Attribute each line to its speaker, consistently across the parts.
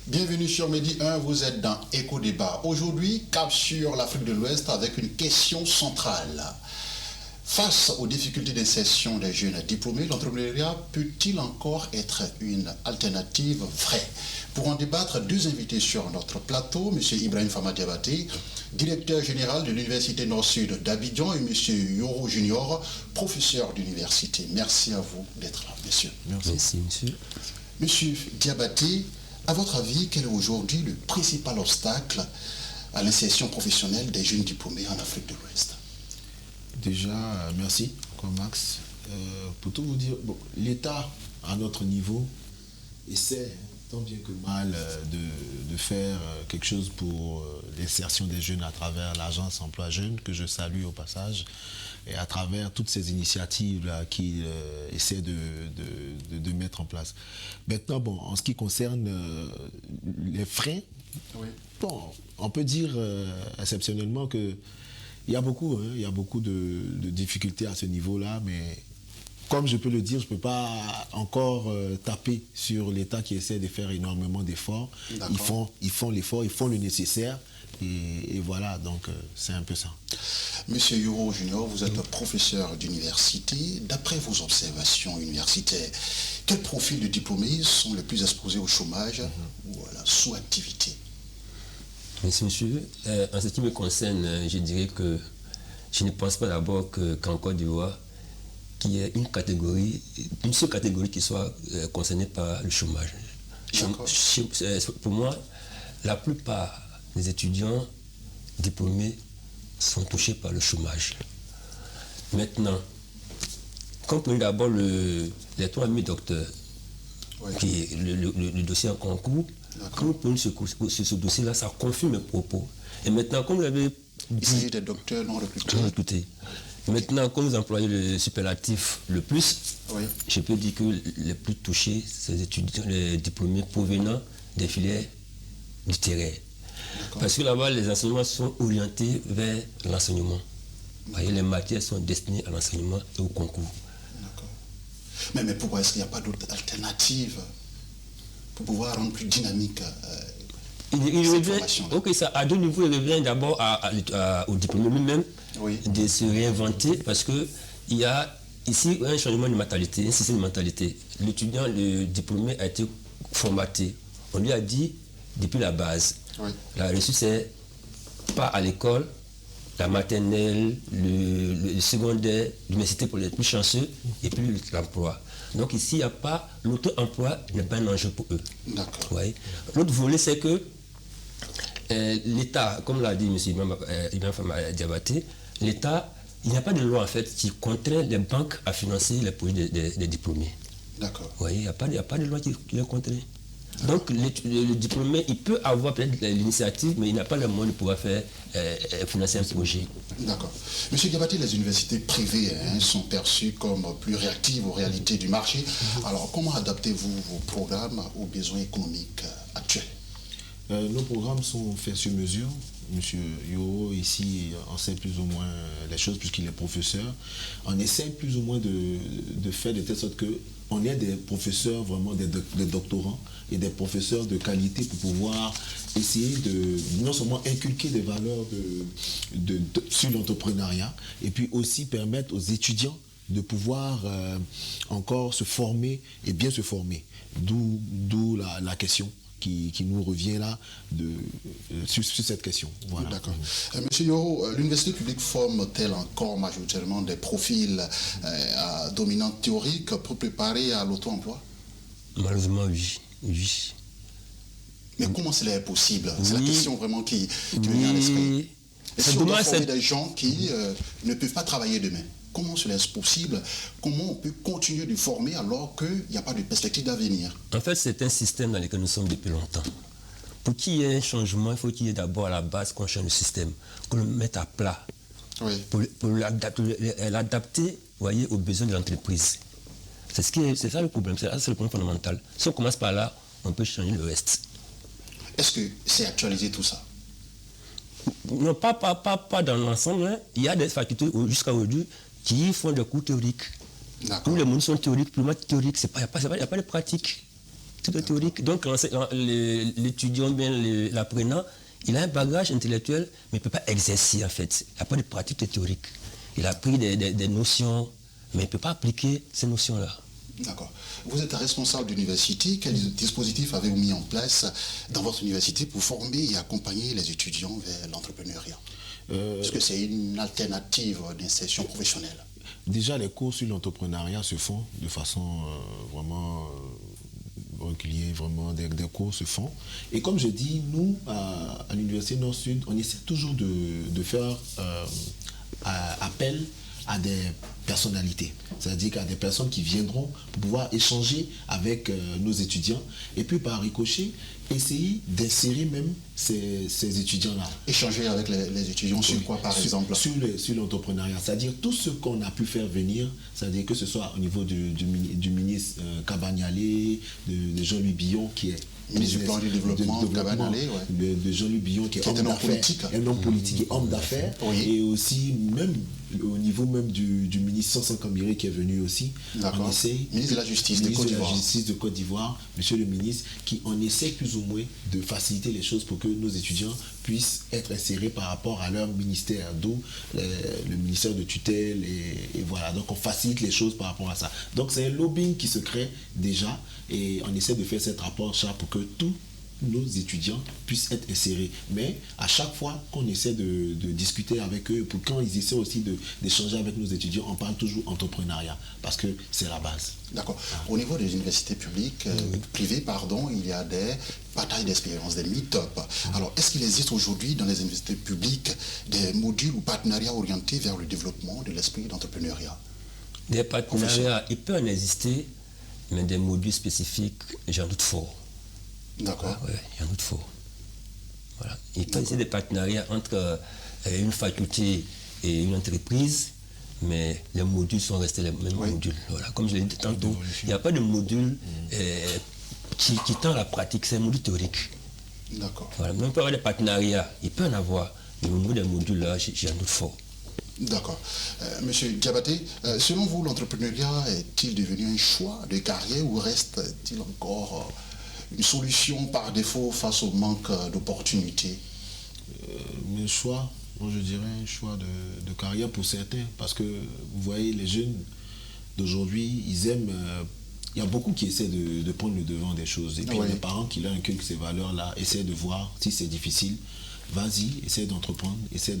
Speaker 1: Bienvenue sur Midi 1, vous êtes dans Éco Débat. Aujourd'hui, cap sur l'Afrique de l'Ouest avec une question centrale. Face aux difficultés d'insertion des jeunes diplômés, l'entrepreneuriat peut-il encore être une alternative vraie? Pour en débattre, deux invités sur notre plateau, M. Ibrahim Fama Diabaté, directeur général de l'Université Nord-Sud d'Abidjan, et M. Yoro Junior, professeur d'université. Merci à vous d'être là, messieurs.
Speaker 2: Merci, monsieur.
Speaker 1: Monsieur Diabaté, à votre avis, quel est aujourd'hui le principal obstacle à l'insertion professionnelle des jeunes diplômés en Afrique de l'Ouest?
Speaker 3: Déjà, merci, Max. Pour tout vous dire, l'État, à notre niveau, essaie tant bien que mal de faire quelque chose pour l'insertion des jeunes à travers l'agence emploi jeunes, que je salue au passage, et à travers toutes ces initiatives qu'il essaie de mettre en place. Maintenant, en ce qui concerne les freins, oui. On peut dire exceptionnellement que il y a beaucoup de difficultés à ce niveau-là, mais comme je peux le dire, je ne peux pas encore taper sur l'État qui essaie de faire énormément d'efforts. Ils font l'effort, ils font le nécessaire, et voilà, donc c'est un peu ça.
Speaker 1: Monsieur Yoro Junior, vous êtes professeur d'université. D'après vos observations universitaires, quels profils de diplômés sont les plus exposés au chômage ou à la sous-activité?
Speaker 2: Merci, monsieur. En ce qui me concerne, je dirais que je ne pense pas d'abord qu'en Côte d'Ivoire, qu'il y ait une seule catégorie qui soit concernée par le chômage. Pour moi, la plupart des étudiants diplômés sont touchés par le chômage. Maintenant, comprenez d'abord les 3000 docteurs, oui. Qui est le dossier en concours. Quand on prend ce dossier-là, ça confirme mes propos. Et maintenant, comme vous avez dit...
Speaker 1: Il s'agit des docteurs non recrutés.
Speaker 2: Maintenant, comme vous employez le superlatif le plus, oui. Je peux dire que les plus touchés, c'est les étudiants, les diplômés provenant des filières du terrain. Parce que là-bas, les enseignements sont orientés vers l'enseignement. Les matières sont destinées à l'enseignement et au concours.
Speaker 1: Mais pourquoi est-ce qu'il n'y a pas d'autre alternative pour pouvoir rendre plus dynamique cette formation-là?
Speaker 2: Ok, ça, à deux niveaux, il revient d'abord au diplômé lui-même, oui. De se réinventer, parce qu'il y a ici un changement de mentalité, un système de mentalité. L'étudiant, le diplômé a été formaté. On lui a dit, depuis la base, oui. La reçue c'est pas à l'école, la maternelle, le secondaire, l'université pour les plus chanceux, et puis l'emploi. Donc ici, il n'y a pas, l'auto-emploi n'est pas un enjeu pour eux.
Speaker 1: D'accord.
Speaker 2: Ouais. L'autre volet, c'est que l'État, comme l'a dit M. Ibrahim Fama Diabaté, l'État, il n'y a pas de loi en fait qui contraint les banques à financer les projets des diplômés.
Speaker 1: D'accord.
Speaker 2: Ouais, il n'y a pas de loi qui les contraint. Donc le diplômé, il peut avoir peut-être l'initiative, mais il n'a pas le moyen de pouvoir faire financer un projet.
Speaker 1: D'accord. Monsieur Diabaté, les universités privées sont perçues comme plus réactives aux réalités du marché. Alors comment adaptez-vous vos programmes aux besoins économiques actuels?
Speaker 3: Nos programmes sont faits sur mesure. Monsieur Yoro, ici, on sait plus ou moins les choses puisqu'il est professeur. On essaie plus ou moins de faire de telle sorte qu'on ait des professeurs, vraiment des doctorants et des professeurs de qualité pour pouvoir essayer de non seulement inculquer des valeurs sur l'entrepreneuriat et puis aussi permettre aux étudiants de pouvoir encore se former et bien se former. D'où la question qui nous revient là sur cette question. Voilà.
Speaker 1: D'accord. Monsieur Yoro, l'université publique forme-t-elle encore majoritairement des profils à dominante théorique pour préparer à l'auto-emploi?
Speaker 2: Malheureusement, oui.
Speaker 1: Mais comment cela est possible? C'est la question vraiment qui me vient à l'esprit. Est-ce qu'on doit former des gens qui ne peuvent pas travailler demain? Comment cela est possible? Comment on peut continuer de former alors qu'il n'y a pas de perspective d'avenir?
Speaker 2: En fait, c'est un système dans lequel nous sommes depuis longtemps. Pour qu'il y ait un changement, il faut qu'il y ait d'abord à la base qu'on change le système, qu'on le mette à plat, oui. Pour l'adapter, voyez, aux besoins de l'entreprise. C'est ça le problème, c'est le problème fondamental. Si on commence par là, on peut changer le reste.
Speaker 1: Est-ce que c'est actualisé tout ça?
Speaker 2: Non, pas dans l'ensemble. Hein. Il y a des facultés jusqu'à aujourd'hui qui font des cours théoriques. Où les modules sont théoriques, plus théoriques, il n'y a pas de pratique. tout est théorique. Donc l'étudiant, bien l'apprenant, il a un bagage intellectuel, mais il ne peut pas exercer en fait. Il n'a pas de pratique théorique. Il a pris des notions, mais il ne peut pas appliquer ces notions-là.
Speaker 1: D'accord. Vous êtes responsable d'université. Quel dispositif avez-vous mis en place dans votre université pour former et accompagner les étudiants vers l'entrepreneuriat? Est-ce que c'est une alternative d'insertion professionnelle?
Speaker 3: Déjà, les cours sur l'entrepreneuriat se font de façon vraiment régulière, vraiment des cours se font. Et comme je dis, nous, à l'Université Nord-Sud, on essaie toujours de faire appel à des personnalités, c'est-à-dire qu'à des personnes qui viendront pour pouvoir échanger avec nos étudiants et puis par ricochet, essayer d'insérer même ces étudiants-là.
Speaker 1: Échanger avec les étudiants sur quoi par exemple?
Speaker 3: Sur l'entrepreneuriat, c'est-à-dire tout ce qu'on a pu faire venir, c'est-à-dire que ce soit au niveau du ministre Cabagnalé, de Jean-Louis Billon qui est
Speaker 1: ministre du plan du développement, Cabagnalé,
Speaker 3: de Jean-Louis Billon qui est homme d'affaires, un homme politique et homme d'affaires, et aussi même au niveau même du ministre Sansan Kamiri qui est venu aussi. On essaie,
Speaker 1: ministre de la Justice de Côte d'Ivoire.
Speaker 3: Justice de Côte d'Ivoire, monsieur le ministre, on essaie plus ou moins de faciliter les choses pour que nos étudiants puissent être insérés par rapport à leur ministère, d'où le ministère de tutelle et voilà. Donc on facilite les choses par rapport à ça. Donc c'est un lobbying qui se crée déjà et on essaie de faire cet rapport pour que tous nos étudiants puissent être insérés. Mais à chaque fois qu'on essaie de discuter avec eux, pour quand ils essaient aussi d'échanger avec nos étudiants, on parle toujours entrepreneuriat, parce que c'est la base.
Speaker 1: D'accord. Au niveau des universités publiques, privées, pardon, il y a des batailles d'expérience, des meet-up. Alors, est-ce qu'il existe aujourd'hui dans les universités publiques des modules ou partenariats orientés vers le développement de l'esprit d'entrepreneuriat?
Speaker 2: Des partenariats, il peut en exister, mais des modules spécifiques, j'en doute fort.
Speaker 1: D'accord.
Speaker 2: Oui, j'en doute fort. Voilà. Il peut y avoir des partenariats entre une faculté et une entreprise, mais les modules sont restés les mêmes modules. Voilà. Comme je l'ai dit tantôt, il n'y a pas de module qui tend à la pratique, c'est un module théorique.
Speaker 1: D'accord.
Speaker 2: Voilà. Mais on peut avoir des partenariats, il peut en avoir, mais au niveau des modules, là, j'en doute fort.
Speaker 1: D'accord. Monsieur Diabaté, selon vous, l'entrepreneuriat est-il devenu un choix de carrière ou reste-t-il encore une solution par défaut face au manque d'opportunités?
Speaker 3: Un choix, moi je dirais un choix de carrière pour certains, parce que vous voyez, les jeunes d'aujourd'hui, ils aiment... il y a beaucoup qui essaient de prendre le devant des choses. Et puis les parents qui leur inculquent ces valeurs-là, essaient de voir si c'est difficile. Vas-y, essaie d'entreprendre, essaie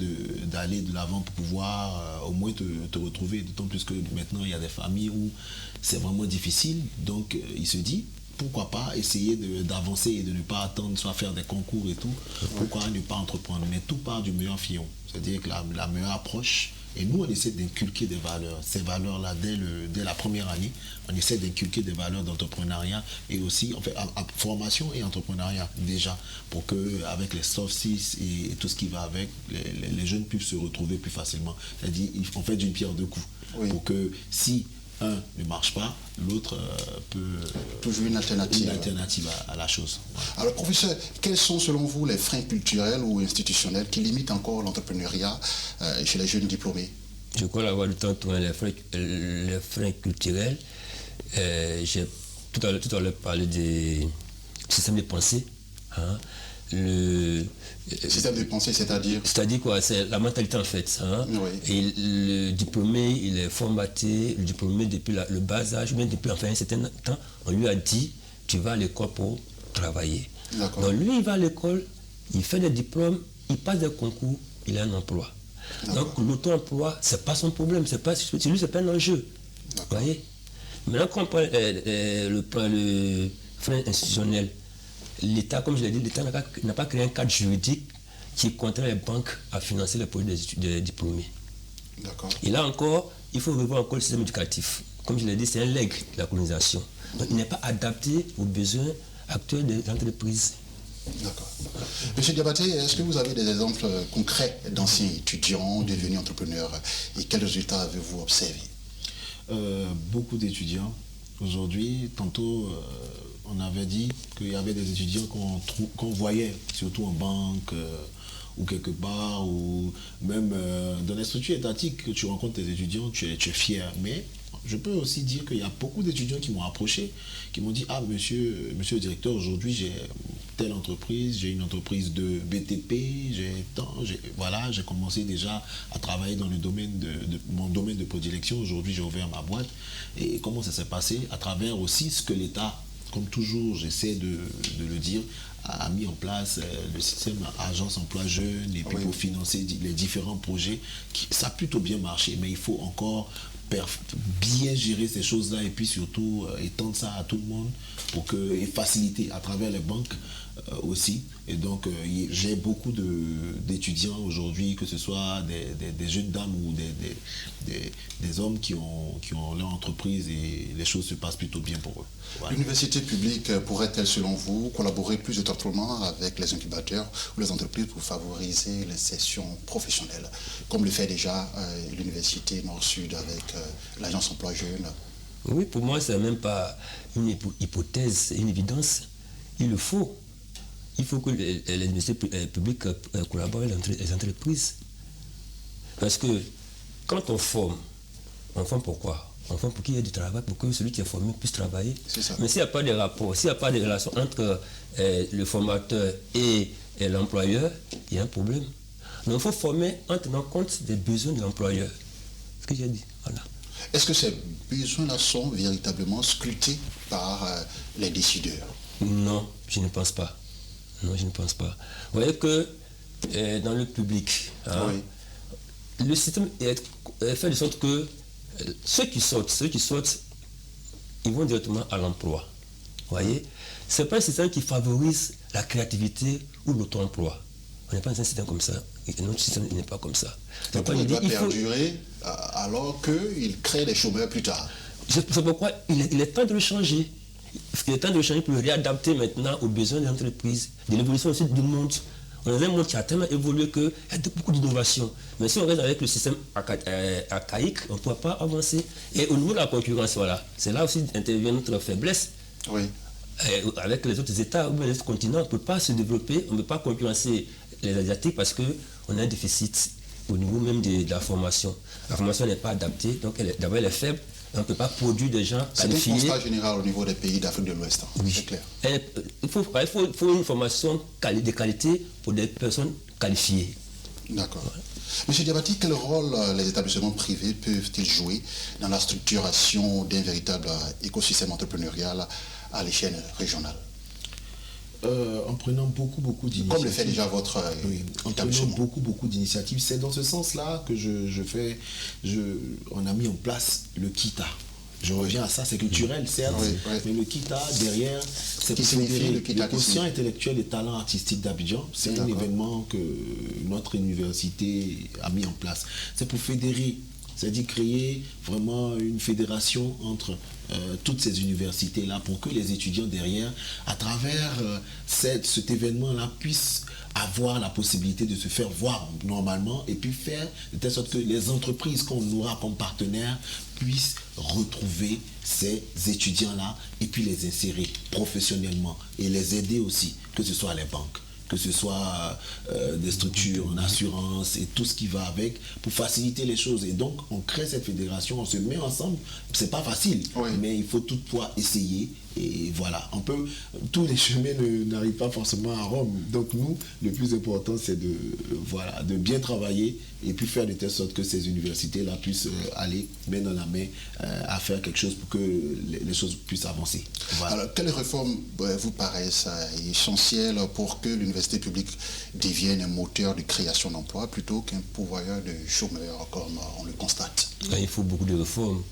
Speaker 3: d'aller de l'avant pour pouvoir au moins te retrouver. D'autant plus que maintenant, il y a des familles où c'est vraiment difficile. Donc, il se dit, pourquoi pas essayer d'avancer et de ne pas attendre, soit faire des concours et tout. Pourquoi ne pas entreprendre? Mais tout part du meilleur filon. C'est-à-dire que la meilleure approche. Et nous, on essaie d'inculquer des valeurs. Ces valeurs-là, dès la première année, on essaie d'inculquer des valeurs d'entrepreneuriat et aussi, en fait, formation et entrepreneuriat déjà, pour qu'avec les soft skills et tout ce qui va avec, les jeunes puissent se retrouver plus facilement. C'est-à-dire, on fait d'une pierre deux coups. Pour que si un ne marche pas, l'autre peut...
Speaker 1: Toujours une alternative.
Speaker 3: Une alternative à la chose.
Speaker 1: Voilà. Alors, professeur, quels sont selon vous les freins culturels ou institutionnels qui limitent encore l'entrepreneuriat chez les jeunes diplômés?
Speaker 2: Je crois l'avoir du temps tourné les freins culturels. J'ai tout à l'heure parlé des systèmes de pensée. Hein. Le
Speaker 1: système de pensée, c'est-à-dire?
Speaker 2: C'est-à-dire quoi? C'est la mentalité en fait. Hein? Et le diplômé, il est formaté, le diplômé depuis le bas âge, même depuis enfin un certain temps, on lui a dit, tu vas à l'école pour travailler. Donc lui, il va à l'école, il fait des diplômes, il passe des concours, il a un emploi. Donc l'auto-emploi, c'est pas son problème, c'est lui, c'est pas un enjeu. Vous voyez? Maintenant, quand on prend le frein institutionnel, l'État, comme je l'ai dit, l'État n'a pas créé un cadre juridique qui contraint les banques à financer les projets des diplômés. Et là encore, il faut revoir encore le système éducatif. Comme je l'ai dit, c'est un legs de la colonisation. Donc il n'est pas adapté aux besoins actuels des entreprises.
Speaker 1: D'accord. Monsieur Diabaté, est-ce que vous avez des exemples concrets d'anciens étudiants devenus entrepreneurs et quels résultats avez-vous observés?
Speaker 3: Beaucoup d'étudiants. Aujourd'hui, tantôt, on avait dit qu'il y avait des étudiants qu'on voyait, surtout en banque ou quelque part, ou même dans les structures étatiques, que tu rencontres tes étudiants, tu es fier. Mais je peux aussi dire qu'il y a beaucoup d'étudiants qui m'ont approché, qui m'ont dit « Ah, monsieur le directeur, aujourd'hui j'ai telle entreprise, j'ai une entreprise de BTP, voilà, j'ai commencé déjà à travailler dans le domaine mon domaine de prédilection, aujourd'hui j'ai ouvert ma boîte. » Et comment ça s'est passé? À travers aussi ce que l'État, comme toujours, j'essaie de le dire, a mis en place le système Agence Emploi Jeune et puis pour financer les différents projets. Ça a plutôt bien marché, mais il faut encore bien gérer ces choses-là et puis surtout étendre ça à tout le monde et faciliter à travers les banques aussi. Et donc j'ai beaucoup d'étudiants aujourd'hui, que ce soit des jeunes dames ou des hommes qui ont leur entreprise et les choses se passent plutôt bien pour eux. Voilà.
Speaker 1: L'université publique pourrait-elle, selon vous, collaborer plus étroitement avec les incubateurs ou les entreprises pour favoriser l'insertion professionnelle, comme le fait déjà l'université Nord-Sud avec l'Agence Emploi Jeune?
Speaker 2: Oui, pour moi, ce n'est même pas une hypothèse, c'est une évidence. Il le faut. Il faut que les universités publiques collaborent avec les entreprises. Parce que quand on forme pourquoi? On forme pour qu'il y ait du travail, pour que celui qui est formé puisse travailler. Mais s'il n'y a pas de rapport, s'il n'y a pas de relation entre le formateur et l'employeur, il y a un problème. Donc il faut former en tenant compte des besoins de l'employeur. C'est ce que j'ai dit. Voilà.
Speaker 1: Est-ce que ces besoins-là sont véritablement scrutés par les décideurs?
Speaker 2: Non, je ne pense pas. Non, je ne pense pas. Vous voyez que dans le public, le système est fait de sorte que ceux qui sortent, ils vont directement à l'emploi. Vous voyez, ce n'est pas un système qui favorise la créativité ou l'auto-emploi. On n'est pas dans un système comme ça. Et notre système n'est pas comme ça.
Speaker 1: Donc il doit perdurer alors qu'il crée des chômeurs plus tard.
Speaker 2: C'est pourquoi il est temps de le changer. Il est temps de le changer pour le réadapter maintenant aux besoins des entreprises, de l'évolution aussi du monde. On est dans un monde qui a tellement évolué qu'il y a beaucoup d'innovations. Mais si on reste avec le système archaïque, on ne pourra pas avancer. Et au niveau de la concurrence, voilà, c'est là aussi intervient notre faiblesse.
Speaker 1: Oui.
Speaker 2: Avec les autres États ou les autres continents, on ne peut pas se développer, on ne peut pas concurrencer les Asiatiques parce qu'on a un déficit au niveau même de la formation. La formation n'est pas adaptée, donc d'abord elle est faible. On ne peut pas produire des gens qualifiés.
Speaker 1: C'est un constat général au niveau des pays d'Afrique de l'Ouest,
Speaker 2: oui.
Speaker 1: C'est clair.
Speaker 2: Il faut une formation de qualité pour des personnes qualifiées.
Speaker 1: D'accord. Ouais. Monsieur Diabaty, quel rôle les établissements privés peuvent-ils jouer dans la structuration d'un véritable écosystème entrepreneurial à l'échelle régionale?
Speaker 3: En prenant beaucoup d'initiatives.
Speaker 1: Comme le fait déjà votre
Speaker 3: en prenant beaucoup d'initiatives. C'est dans ce sens-là que on a mis en place le KITA. Je reviens à ça, c'est culturel, certes, mais le KITA, derrière, c'est pour fédérer le quotient intellectuel et talent artistique d'Abidjan. C'est un événement que notre université a mis en place. C'est pour fédérer, c'est-à-dire créer vraiment une fédération entre toutes ces universités-là pour que les étudiants derrière, à travers cet événement-là, puissent avoir la possibilité de se faire voir normalement et puis faire de telle sorte que les entreprises qu'on aura comme partenaires puissent retrouver ces étudiants-là et puis les insérer professionnellement et les aider aussi, que ce soit les banques, que ce soit des structures en assurance et tout ce qui va avec, pour faciliter les choses. Et donc, on crée cette fédération, on se met ensemble. C'est pas facile, mais il faut toutefois essayer. Et voilà, tous les chemins n'arrivent pas forcément à Rome. Donc nous, le plus important, c'est de bien travailler et puis faire de telle sorte que ces universités-là puissent aller main dans la main à faire quelque chose pour que les choses puissent avancer. Voilà.
Speaker 1: Alors, quelles réformes vous paraissent essentielles pour que l'université publique devienne un moteur de création d'emplois plutôt qu'un pourvoyeur de chômeurs, comme on le constate?
Speaker 2: Il faut beaucoup de réformes.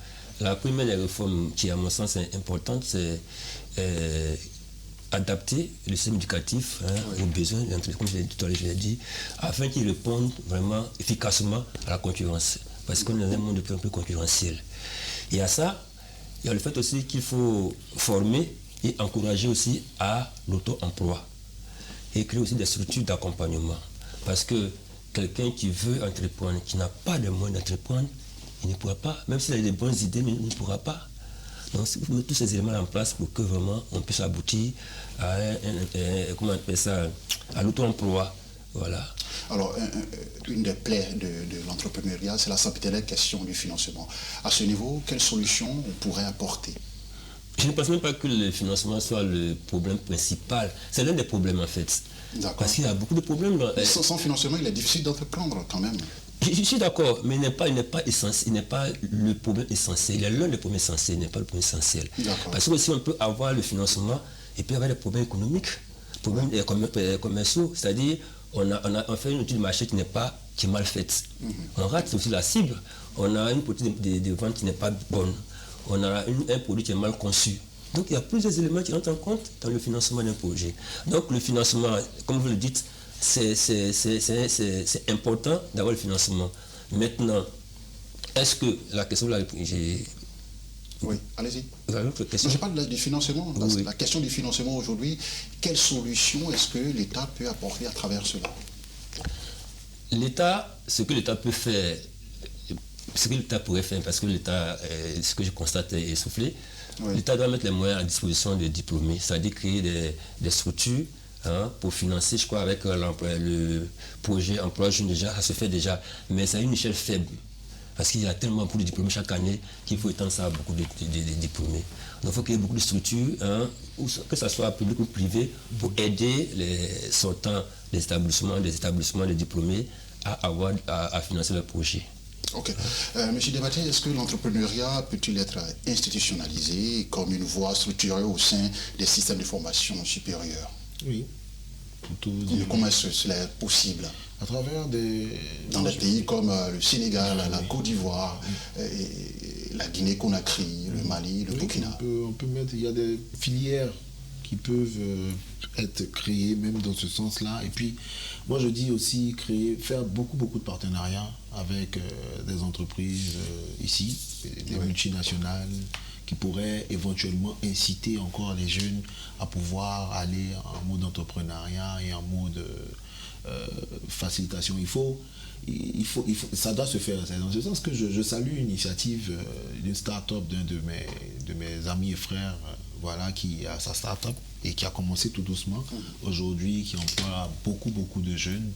Speaker 2: La première des réformes qui, à mon sens, est importante, c'est adapter le système éducatif aux besoins, comme je l'ai dit, afin qu'il réponde vraiment efficacement à la concurrence. Parce qu'on est dans un monde de plus en plus concurrentiel. Et à ça, il y a le fait aussi qu'il faut former et encourager aussi à l'auto-emploi. Et créer aussi des structures d'accompagnement. Parce que quelqu'un qui veut entreprendre, qui n'a pas de moyens d'entreprendre, il ne pourra pas, même s'il a des bonnes idées, mais il ne pourra pas. Donc, il faut mettre tous ces éléments en place pour que vraiment on puisse aboutir à, à l'auto-emploi Voilà.
Speaker 1: Alors, une des plaies de l'entrepreneuriat, c'est la sempiternelle question du financement. À ce niveau, quelle solution on pourrait apporter?
Speaker 2: Je ne pense même pas que le financement soit le problème principal. C'est l'un des problèmes en fait. Parce qu'il y a beaucoup de problèmes.
Speaker 1: Sans financement, il est difficile d'entreprendre quand même.
Speaker 2: Je suis d'accord, mais il n'est pas essentiel, il n'est pas le problème essentiel. Il est l'un des problèmes essentiels, il n'est pas le problème essentiel. Parce que si on peut avoir le financement, il peut y avoir des problèmes économiques, problèmes commerciaux, c'est-à-dire on fait une étude de marché qui est mal faite. On rate aussi la cible, on a une politique de vente qui n'est pas bonne, on a un produit qui est mal conçu. Donc il y a plusieurs éléments qui entrent en compte dans le financement d'un projet. Donc le financement, comme vous le dites, c'est important d'avoir le financement. Maintenant, est-ce que la question là,
Speaker 1: oui, allez-y.
Speaker 2: Je
Speaker 1: parle du financement. Oui. La question du financement aujourd'hui, quelle solution est-ce que l'État peut apporter à travers cela?
Speaker 2: L'État, ce que l'État peut faire, ce que l'État pourrait faire, parce que l'État, ce que je constate est essoufflé, oui. L'État doit mettre les moyens à disposition des diplômés, c'est-à-dire créer des structures pour financer, je crois, avec le projet emploi jeune déjà, ça se fait déjà, mais c'est à une échelle faible. Parce qu'il y a tellement beaucoup de diplômés chaque année qu'il faut étendre ça à beaucoup de diplômés. Donc il faut qu'il y ait beaucoup de structures, que ce soit public ou privé, pour aider les sortants des établissements, des diplômés à financer leurs projets.
Speaker 1: Ok. Monsieur Debaté, est-ce que l'entrepreneuriat peut-il être institutionnalisé comme une voie structurée au sein des systèmes de formation supérieure?
Speaker 3: Oui.
Speaker 1: Comment est-ce que cela est possible?
Speaker 3: À travers
Speaker 1: dans des pays comme le Sénégal, la Côte d'Ivoire, la Guinée-Conakry, le Mali, le Burkina.
Speaker 3: On peut mettre, il y a des filières qui peuvent être créées même dans ce sens-là. Et puis, moi je dis aussi faire beaucoup de partenariats avec des entreprises ici, des multinationales, qui pourraient éventuellement inciter encore les jeunes à pouvoir aller en mode entrepreneuriat et en mode facilitation. Ça doit se faire. C'est dans ce sens que je salue l'initiative d'une start-up d'un de mes amis et frères, qui a sa start-up et qui a commencé tout doucement aujourd'hui, qui emploie beaucoup de jeunes.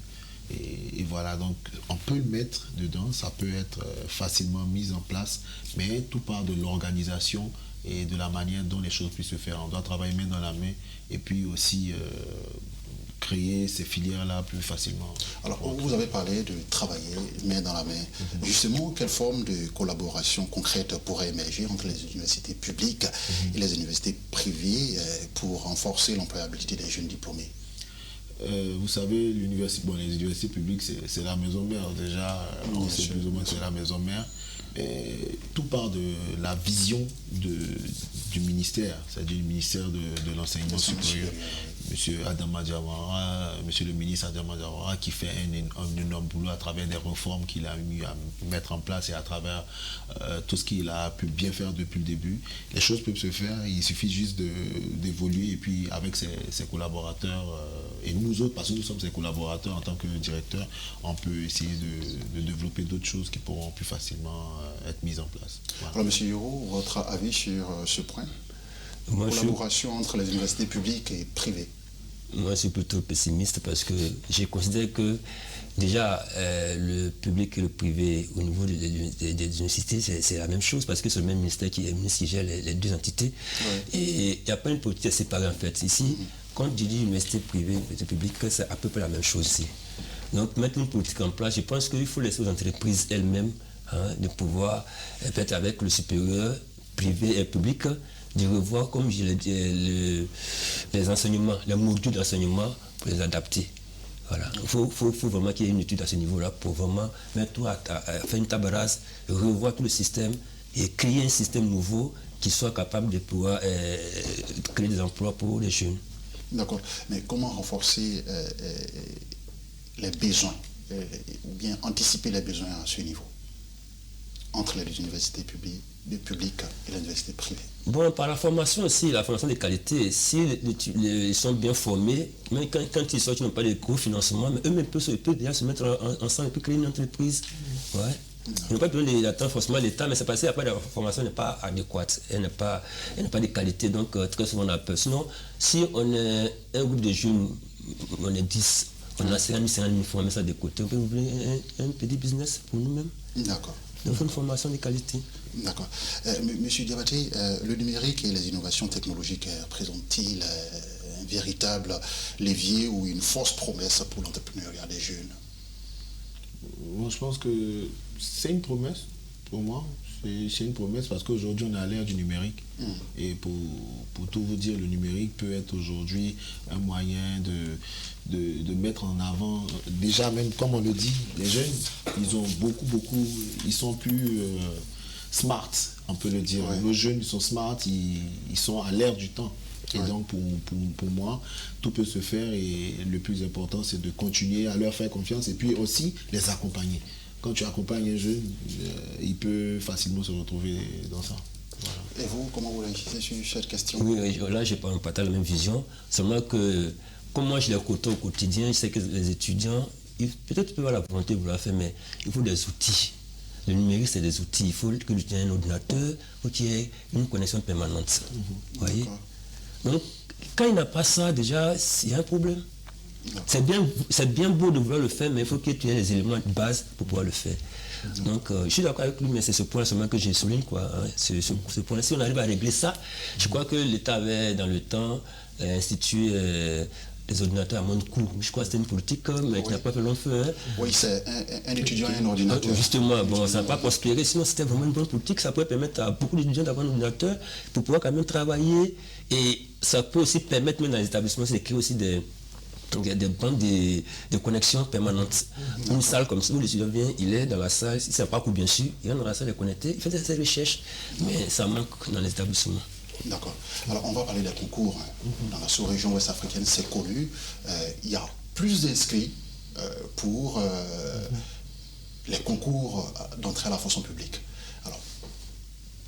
Speaker 3: Et voilà, donc on peut le mettre dedans, ça peut être facilement mis en place, mais tout part de l'organisation et de la manière dont les choses puissent se faire. On doit travailler main dans la main et puis aussi créer ces filières-là plus facilement.
Speaker 1: Alors, vous avez parlé de travailler main dans la main. Justement, quelle forme de collaboration concrète pourrait émerger entre les universités publiques et les universités privées pour renforcer l'employabilité des jeunes diplômés?
Speaker 3: Vous savez, les universités publiques, c'est la maison mère. Déjà, on sait plus ou moins que c'est la maison mère. Et tout part de la vision du ministère, c'est-à-dire du ministère de l'enseignement supérieur. Monsieur Adama Diawara, monsieur le ministre Adama Diawara, qui fait un énorme boulot à travers des réformes qu'il a mis à mettre en place et à travers tout ce qu'il a pu bien faire depuis le début. Les choses peuvent se faire, il suffit juste d'évoluer et puis avec ses collaborateurs et nous autres, parce que nous sommes ses collaborateurs en tant que directeurs, on peut essayer de développer d'autres choses qui pourront plus facilement être mises en place. Voilà.
Speaker 1: Alors monsieur Yoro, votre avis sur ce point? Collaboration entre les universités publiques et privées.
Speaker 2: Moi, je suis plutôt pessimiste parce que je considère que déjà le public et le privé au niveau des universités, c'est la même chose parce que c'est le même ministère qui gère les deux entités. Ouais. Et il n'y a pas une politique séparée en fait. Ici, quand tu dis université privée, université publique, c'est à peu près la même chose ici. Donc mettre une politique en place, je pense qu'il faut laisser aux entreprises elles-mêmes de pouvoir, peut-être avec le supérieur, privé et public, de revoir, comme je l'ai dit, les enseignements, les modules d'enseignement pour les adapter. Voilà. Il faut vraiment qu'il y ait une étude à ce niveau-là pour vraiment mettre tout faire une table rase, revoir tout le système et créer un système nouveau qui soit capable de pouvoir créer des emplois pour les jeunes.
Speaker 1: D'accord. Mais comment renforcer les besoins ou bien anticiper les besoins à ce niveau entre les universités publiques et les universités privées?
Speaker 2: Bon, par la formation aussi, la formation de qualité, s'ils sont bien formés, même quand ils sortent, ils n'ont pas de gros financement, mais eux-mêmes peuvent déjà se mettre ensemble et peuvent créer une entreprise. Ouais. Ils n'ont pas besoin d'attendre forcément l'État, mais c'est parce que la formation n'est pas adéquate, elle n'a pas de qualité, donc très souvent on a peur. Sinon, si on est un groupe de jeunes, on est 10, On a 50 000 francs, on met ça de côté. On peut ouvrir un petit business pour nous-mêmes.
Speaker 1: D'accord.
Speaker 2: Donc une formation de qualité.
Speaker 1: D'accord. Monsieur Diabaté, le numérique et les innovations technologiques présentent-ils un véritable levier ou une fausse promesse pour l'entrepreneuriat des jeunes?
Speaker 3: Moi, je pense que c'est une promesse pour moi. C'est une promesse parce qu'aujourd'hui, on est à l'ère du numérique. Et pour tout vous dire, le numérique peut être aujourd'hui un moyen de mettre en avant, déjà même comme on le dit, les jeunes, ils ont beaucoup, ils sont plus smart, on peut le dire.
Speaker 1: Ouais.
Speaker 3: Nos jeunes, ils sont smart, ils sont à l'ère du temps. Et donc, pour moi, tout peut se faire et le plus important, c'est de continuer à leur faire confiance et puis aussi les accompagner. Quand tu accompagnes un jeune, il peut facilement se retrouver dans ça. Voilà.
Speaker 1: Et vous, comment vous réagissez sur cette question?
Speaker 2: Oui, là, je partage la même vision. Seulement que, comme moi, je les côtoie au quotidien, je sais que les étudiants, peut-être peuvent avoir la volonté de vouloir faire, mais il faut des outils. Le numérique, c'est des outils. Il faut que tu aies un ordinateur, il faut qu'il y ait une connexion permanente. Vous voyez? Donc, quand il n'a pas ça, déjà, il y a un problème. C'est bien beau de vouloir le faire, mais il faut que tu aies les éléments de base pour pouvoir le faire. Donc, je suis d'accord avec lui, mais c'est ce point seulement que j'ai souligné, quoi. Hein. Ce point, si on arrive à régler ça, je crois que l'État avait, dans le temps, institué des ordinateurs à moins de coût. Je crois que c'était une politique, mais qui n'a pas fait long feu. Hein.
Speaker 1: Oui, c'est un étudiant et un ordinateur.
Speaker 2: Justement, bon, ça n'a pas prospéré, sinon c'était vraiment une bonne politique. Ça pourrait permettre à beaucoup d'étudiants d'avoir un ordinateur pour pouvoir quand même travailler. Et ça peut aussi permettre, même dans les établissements, c'est de créer aussi des bandes de connexions permanentes. Une salle comme ça où l'étudiant vient, il est dans la salle, si c'est pas court bien sûr, il est dans la salle, il est connecté, il fait ses recherches, mais ça manque dans les établissements.
Speaker 1: D'accord. Alors, on va parler des concours. Dans la sous-région ouest africaine, c'est connu. Il y a plus d'inscrits pour les concours d'entrée à la fonction publique. Alors,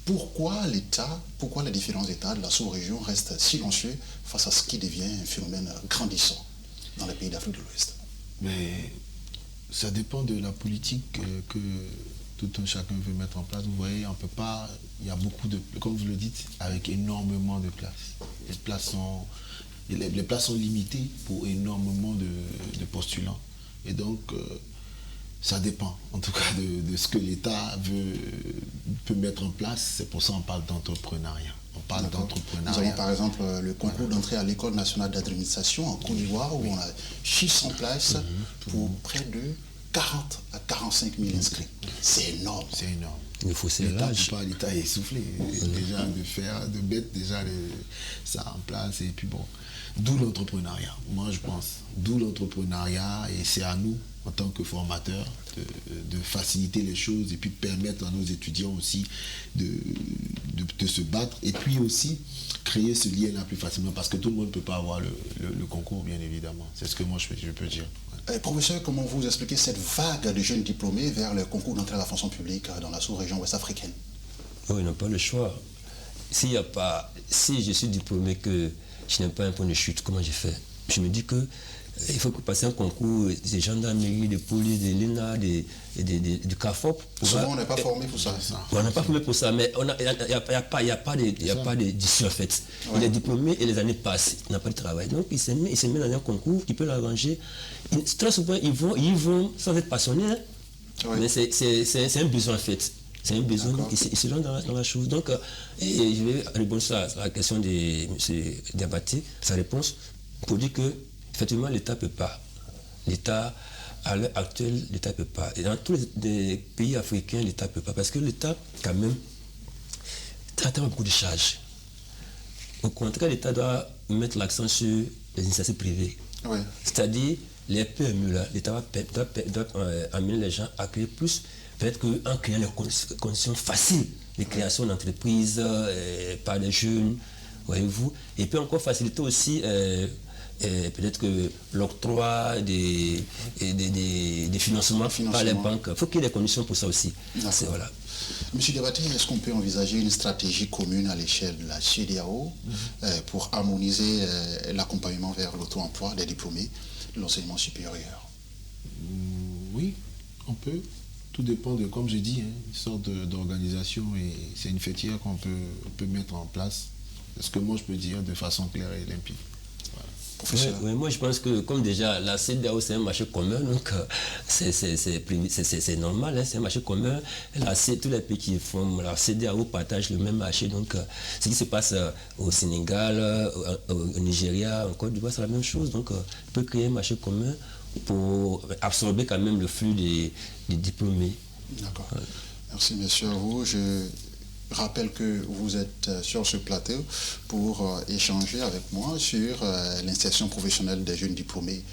Speaker 1: pourquoi les différents États de la sous-région restent silencieux face à ce qui devient un phénomène grandissant dans les pays d'Afrique de l'Ouest?
Speaker 3: Mais ça dépend de la politique que tout un chacun veut mettre en place. Vous voyez, on peut pas, il y a beaucoup de, comme vous le dites, avec énormément de places. Les places sont limitées pour énormément de postulants. Et donc, ça dépend, en tout cas, de ce que l'État peut mettre en place. C'est pour ça qu'on parle d'entrepreneuriat. On parle d'entrepreneuriat.
Speaker 1: Nous avons par exemple le concours d'entrée à l'École nationale d'administration en Côte d'Ivoire où on a 600 places pour près de 40 à 45 000 inscrits. C'est énorme.
Speaker 3: C'est énorme.
Speaker 2: Il faut l'âge.
Speaker 3: L'État est essoufflé. Déjà de mettre déjà ça en place. Et puis bon, d'où l'entrepreneuriat. Moi, je pense. D'où l'entrepreneuriat. Et c'est à nous, en tant que formateurs, de faciliter les choses et puis permettre à nos étudiants aussi de se battre. Et puis aussi créer ce lien-là plus facilement. Parce que tout le monde ne peut pas avoir le concours, bien évidemment. C'est ce que moi, je peux dire.
Speaker 1: Professeur, comment vous expliquez cette vague de jeunes diplômés vers le concours d'entrée à la fonction publique dans la sous-région ouest africaine?
Speaker 2: Oh, ils n'ont pas le choix. Si je suis diplômé que je n'ai pas un point de chute, comment j'ai fait? Je me dis que il faut passer un concours des gendarmeries, des polices, des l'ENA, du CAFOP.
Speaker 1: Souvent, on n'est pas formé pour ça.
Speaker 2: On n'est pas formé pour ça, mais il n'y a pas d'issue en fait. Ouais. Il est diplômé et les années passent, il n'a pas de travail. Donc il se met dans un concours qui peut l'arranger. Très souvent, ils vont sans être passionnés, hein. Ouais. Mais c'est un besoin en fait. C'est un besoin, donc ils se lancent dans la chose. Donc, et je vais répondre à la question de M. Diabaté, sa réponse, pour dire que effectivement, l'État ne peut pas. L'État, à l'heure actuelle, l'État ne peut pas. Et dans tous les pays africains, l'État ne peut pas. Parce que l'État, quand même, traite beaucoup de charges. Donc, en tout cas, l'État doit mettre l'accent sur les initiatives privées. Oui. C'est-à-dire, les PME, là, l'État doit amener les gens à créer plus, peut-être qu'en créant les conditions faciles de création d'entreprises par les jeunes, voyez-vous. Et puis encore faciliter aussi peut-être que l'octroi des financements par les banques. Il faut qu'il y ait des conditions pour ça aussi. Voilà.
Speaker 1: Monsieur Diabaté, est-ce qu'on peut envisager une stratégie commune à l'échelle de la CEDEAO pour harmoniser l'accompagnement vers l'auto-emploi des diplômés de l'enseignement supérieur?
Speaker 3: Oui, on peut. Tout dépend de, comme j'ai dit, une sorte d'organisation et c'est une fêtière qu'on peut mettre en place. C'est ce que moi je peux dire de façon claire et limpide. Voilà.
Speaker 1: professeur?
Speaker 2: Oui, moi je pense que comme déjà la CEDEAO c'est un marché commun, donc c'est normal, hein, c'est un marché commun. Tous les pays qui font la CEDEAO partagent le même marché, donc ce qui se passe au Sénégal, au Nigeria, en Côte d'Ivoire, c'est la même chose. Donc on peut créer un marché commun pour absorber quand même le flux des diplômés.
Speaker 1: D'accord. Merci, messieurs. Vous, je rappelle que vous êtes sur ce plateau pour échanger avec moi sur l'insertion professionnelle des jeunes diplômés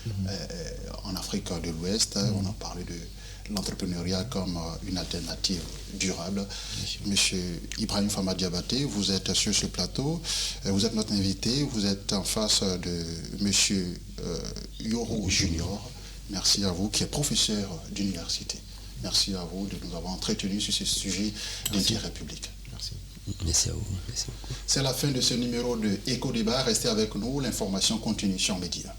Speaker 1: en Afrique de l'Ouest. On a parlé de l'entrepreneuriat comme une alternative durable. Monsieur Ibrahim Fama Diabaté, vous êtes sur ce plateau. Vous êtes notre invité. Vous êtes en face de monsieur Yoro Junior. Merci à vous, qui est professeur d'université. Merci à vous de nous avoir entretenus sur ce sujet d'intérêt public.
Speaker 3: Merci.
Speaker 2: Merci à vous. Merci beaucoup.
Speaker 1: C'est la fin de ce numéro de Éco Débat. Restez avec nous, l'information continue sur Média.